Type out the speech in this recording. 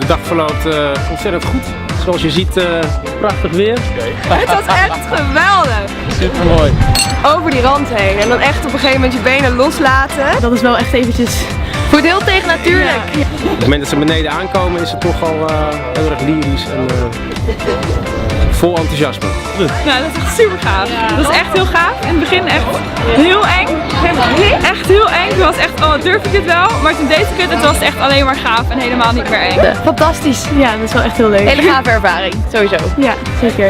De dag verloopt ontzettend goed. Zoals je ziet, prachtig weer. Het was echt geweldig. Super mooi. Over die rand heen en dan echt op een gegeven moment je benen loslaten. Dat is wel echt eventjes Voordeel tegen natuurlijk. Ja. Op het moment dat ze beneden aankomen is het toch al heel erg lyrisch en vol enthousiasme. Nou, dat is echt super gaaf. Dat is echt heel gaaf. In het begin echt heel eng. Echt heel eng. Toen was echt, oh durf ik dit wel? Maar toen deed ik het en toen was het echt alleen maar gaaf en helemaal niet meer eng. Fantastisch. Ja, dat is wel echt heel leuk. Hele gave ervaring, sowieso. Ja, zeker.